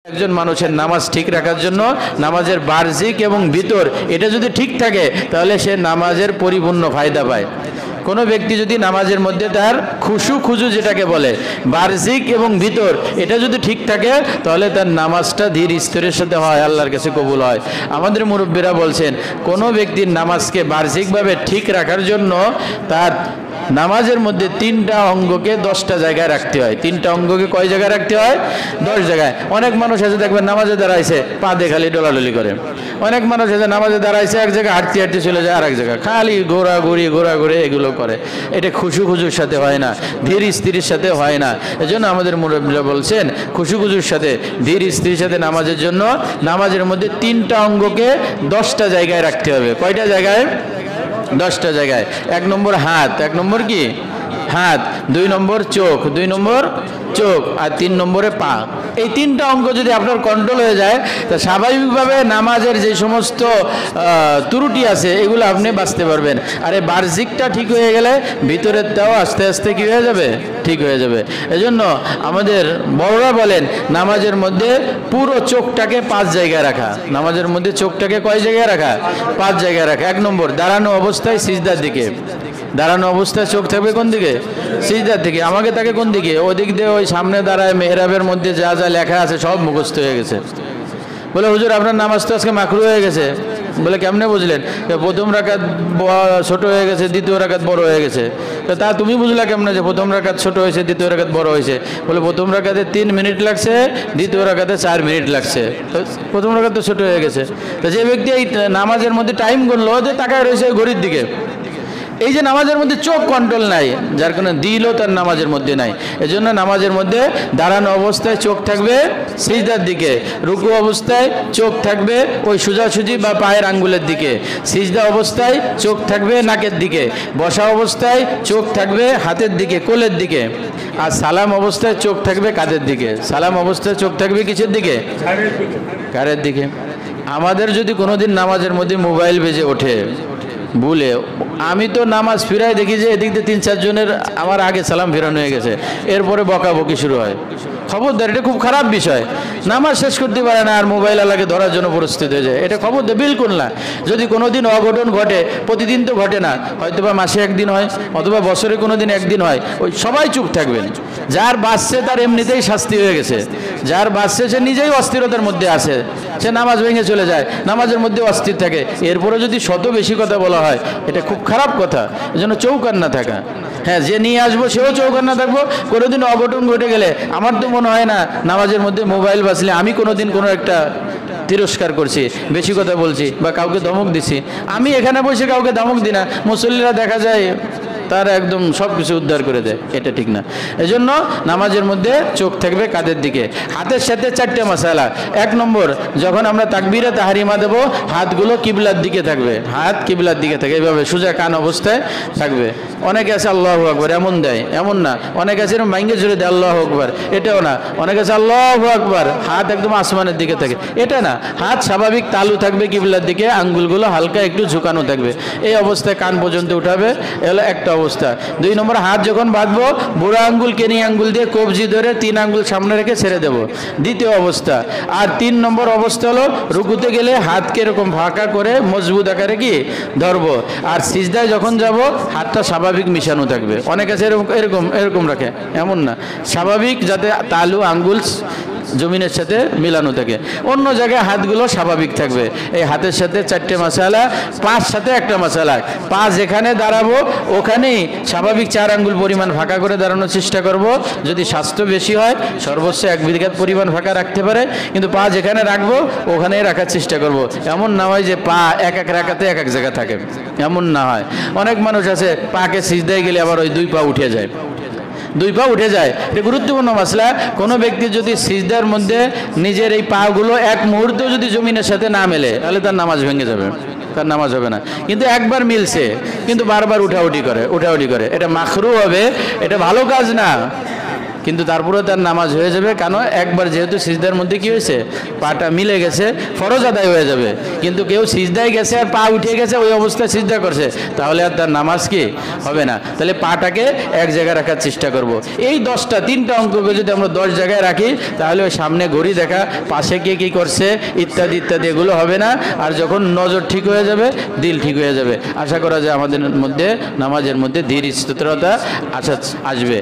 একজন মানুষের নামাজ ঠিক রাখার জন্য নামাজের বাহ্যিক এবং ভিতর এটা যদি ঠিক থাকে তাহলে সে নামাজের পরিপূর্ণ ফায়দা পায়। কোনো ব্যক্তি যদি নামাজের মধ্যে তার খুজু যেটাকে বলে বাহ্যিক এবং ভিতর এটা যদি ঠিক থাকে তাহলে তার নামাজটা ধীর স্তরের সাথে হয়, আল্লাহর কাছে কবুল হয়। আমাদের মুরব্বীরা বলছেন কোনো ব্যক্তির নামাজকে বাহ্যিকভাবে ঠিক রাখার জন্য তার নামাজের মধ্যে 3টা অঙ্গকে 10টা জায়গায় রাখতে হয়। 3টা অঙ্গকে কয় জায়গায় রাখতে হয়? 10 জায়গায়। অনেক মানুষ আছে দেখবেন নামাজে দাঁড়াইছে পা দিয়ে খালি ডলাডলি করে। অনেক মানুষ আছে নামাজে দাঁড়াইছে এক জায়গায় হাঁটতে হাঁটতে চলে যায় আরেক জায়গায়, খালি ঘোরাঘুরি এগুলো করে। এটা খুজুর সাথে হয় না, ধীর স্থিরের সাথে হয় না। এজন্য আমাদের মুরব্বীরা বলছেন খুজুর সাথে ধীর স্থিরের সাথে নামাজের জন্য নামাজের মধ্যে 3টা অঙ্গকে 10টা জায়গায় রাখতে হবে। কয়টা জায়গায়? 10টা জায়গায়। 1 নম্বর হাত, 1 নম্বর কি হাত, 2 নম্বর চোখ, 2 নম্বর চোখ, আর 3 নম্বরে পা। এই 3টা অঙ্গ যদি আপনার কন্ট্রোল হয়ে যায় তা স্বাভাবিকভাবে নামাজের যে সমস্ত ত্রুটি আছে এগুলো আপনি বাঁচতে পারবেন। আর এই বাহ্যিকটা ঠিক হয়ে গেলে ভিতরেরটাও আস্তে আস্তে কি হয়ে যাবে? ঠিক হয়ে যাবে। এজন্য আমাদের বড়রা বলেন নামাজের মধ্যে পুরো চোখটাকে 5 জায়গায় রাখা। নামাজের মধ্যে চোখটাকে কয় জায়গায় রাখা? 5 জায়গায় রাখা। 1 নম্বর দাঁড়ানো অবস্থায় সিজদার দিকে। দাঁড়ানো অবস্থায় চোখ থাকবে কোন দিকে? সিজদার দিকে। আমাকে তাকে কোন দিকে? ওদিক দিয়ে ওই সামনে দাঁড়ায় মেহরাবের মধ্যে যা যা লেখা আছে সব মুখস্থ হয়ে গেছে। বলে হুজুর আপনার নামাজ তো আজকে মাকরু হয়ে গেছে। বলে কেমনে বুঝলেন? প্রথম রাকাত ছোট হয়ে গেছে, দ্বিতীয় রাকাত বড় হয়ে গেছে। তা তুমি বুঝলা কেমনে যে প্রথম রাকাত ছোট হয়েছে দ্বিতীয় রাকাত বড় হয়েছে? বলে প্রথম রাকাতে 3 মিনিট লাগছে, দ্বিতীয় রাকাতে 4 মিনিট লাগছে। প্রথম রাকাত তো ছোট হয়ে গেছে। তো যে ব্যক্তি এই নামাজের মধ্যে টাইম গুনলো যে তাকায় রয়েছে ঘড়ির দিকে, এই যে নামাজের মধ্যে চোখ কন্ট্রোল নাই, যার কারণে দিলও তার নামাজের মধ্যে নাই। এজন্য নামাজের মধ্যে দাঁড়ানো অবস্থায় চোখ থাকবে সিজদার দিকে, রুকু অবস্থায় চোখ থাকবে ওই সোজাসুজি বা পায়ের আঙ্গুলের দিকে, সিজদা অবস্থায় চোখ থাকবে নাকের দিকে, বসা অবস্থায় চোখ থাকবে হাতের দিকে, কোলের দিকে, আর সালাম অবস্থায় চোখ থাকবে কাঁধের দিকে। সালাম অবস্থায় চোখ থাকবে কিসের দিকে? কাঁধের দিকে। আমাদের যদি কোনোদিন নামাজের মধ্যে মোবাইল বেজে ওঠে ভুলে, আমি তো নামাজ ফিরাই দেখি যে এদিক দিয়ে 3-4 জনের আমার আগে সালাম ফিরানো হয়ে গেছে, এরপরে বকাবকি শুরু হয়। খবরদার, এটা খুব খারাপ বিষয়। নামাজ শেষ করতে পারে না আর মোবাইল আলাকে ধরার জন্য প্রস্তুত হয়ে যায়, এটা খবরদার বিলকুল না। যদি কোনোদিন অঘটন ঘটে, প্রতিদিন তো ঘটে না, হয়তো বা মাসে একদিন হয় অথবা বছরে কোনোদিন একদিন হয়, ওই সবাই চুপ থাকবেন। যার বাঁচছে তার এমনিতেই শাস্তি হয়ে গেছে, যার বাঁচছে সে নিজেই অস্থিরতার মধ্যে আছে, সে নামাজ ভেঙে চলে যায়, নামাজের মধ্যে অস্থির থাকে। এরপরে যদি শত বেশি কথা বলা হয় এটা খুব খারাপ কথা। এজন্য চৌকান্না থাকা। হ্যাঁ, যে নিয়ে আসবো সেও চৌকান্না থাকবো। কোনোদিন অঘটন ঘটে গেলে আমার তো মনে হয় না নামাজের মধ্যে মোবাইল বাজলে আমি কোনোদিন কোনো একটা তিরস্কার করছি, বেশি কথা বলছি বা কাউকে ধমক দিছি। আমি এখানে বসে কাউকে ধমক দিই না, মুসল্লিরা দেখা যায় তারা একদম সব কিছু উদ্ধার করে দেয়, এটা ঠিক না। এজন্য নামাজের মধ্যে চোখ থাকবে কাঁধের দিকে। হাতের সাথে 4টে মাসালা। 1 নম্বর, যখন আমরা তাকবীরে তাহরিমা দেব হাতগুলো কিবলার দিকে থাকবে, হাত কিবলার দিকে থাকে, এইভাবে সোজা কান অবস্থায় থাকবে। অনেকে আছে আল্লাহু আকবার এমন দেয়, এমন না। অনেকে আছে এরকম ভাঙ্গে জোরে দেয় আল্লাহু আকবার, এটাও না। অনেকে আছে আল্লাহু আকবার হাত একদম আসমানের দিকে থাকে, এটা না। হাত স্বাভাবিক তালু থাকবে কিবলার দিকে, আঙ্গুলগুলো হালকা একটু ঝুঁকানো থাকবে, এই অবস্থায় কান পর্যন্ত উঠাবে। এগুলো একটা অবস্থা। 2 নম্বর, হাত যখন বাঁধবো বুড়া আঙ্গুল কেনি আঙ্গুল দিয়ে কবজি ধরে 3 আঙ্গুল সামনে রেখে ছেড়ে দেব, দ্বিতীয় অবস্থা। আর 3 নম্বর অবস্থা হলো রুকুতে গেলে হাতকে এরকম ফাঁকা করে মজবুত আকারে কি ধরবো, আর সিজদায় যখন যাব হাতটা স্বাভাবিক মিশানো থাকবে। অনেক আছে এরকম এরকম রাখে, এমন না, স্বাভাবিক যাতে তালু আঙ্গুল জমিনের সাথে মিলানো থাকে। অন্য জায়গায় হাতগুলো স্বাভাবিক থাকবে। এই হাতের সাথে 4টে মাসালা, পাঁচ সাথে একটা মাসালা। পা যেখানে দাঁড়াবো ওখানেই স্বাভাবিক 4 আঙ্গুল পরিমাণ ফাঁকা করে দাঁড়ানোর চেষ্টা করব। যদি স্বাস্থ্য বেশি হয় সর্বোচ্চ 1 বিঘাত পরিমাণ ফাঁকা রাখতে পারে, কিন্তু পা যেখানে রাখবো ওখানেই রাখার চেষ্টা করব। এমন না হয় যে পা এক রাখাতে এক জায়গায় থাকে, এমন না হয়। অনেক মানুষ আছে পাকে সিজদায় গেলে আবার ওই 2 পা উঠে যায়, 2 পা উঠে যায়। এটা গুরুত্বপূর্ণ মাসলা। কোনো ব্যক্তি যদি সিজদার মধ্যে নিজের এই পাগুলো 1 মুহূর্ত যদি জমিনের সাথে না মেলে তাহলে তার নামাজ ভেঙে যাবে, তার নামাজ হবে না। কিন্তু একবার মিলছে কিন্তু বারবার উঠাউঠি করে, এটা মাকরু হবে, এটা ভালো কাজ না। কিন্তু তারপরেও তার নামাজ হয়ে যাবে, কেন একবার যেহেতু সিজদার মধ্যে কি হয়েছে, পাটা মিলে গেছে, ফরজ আদায় হয়ে যাবে। কিন্তু কেউ সিজদায় গেছে আর পা উঠে গেছে, ওই অবস্থায় সিজদা করছে, তাহলে আর তার নামাজ কি হবে না। তাহলে পাটাকে এক জায়গায় রাখার চেষ্টা করব। এই 10টা 3টা অঙ্ককে যদি আমরা 10 জায়গায় রাখি, তাহলে ওই সামনে ঘড়ি দেখা, পাশে কে কী করছে ইত্যাদি ইত্যাদি এগুলো হবে না। আর যখন নজর ঠিক হয়ে যাবে, দিল ঠিক হয়ে যাবে। আশা করা যায় আমাদের মধ্যে নামাজের মধ্যে ধীর স্থিরতা আসবে।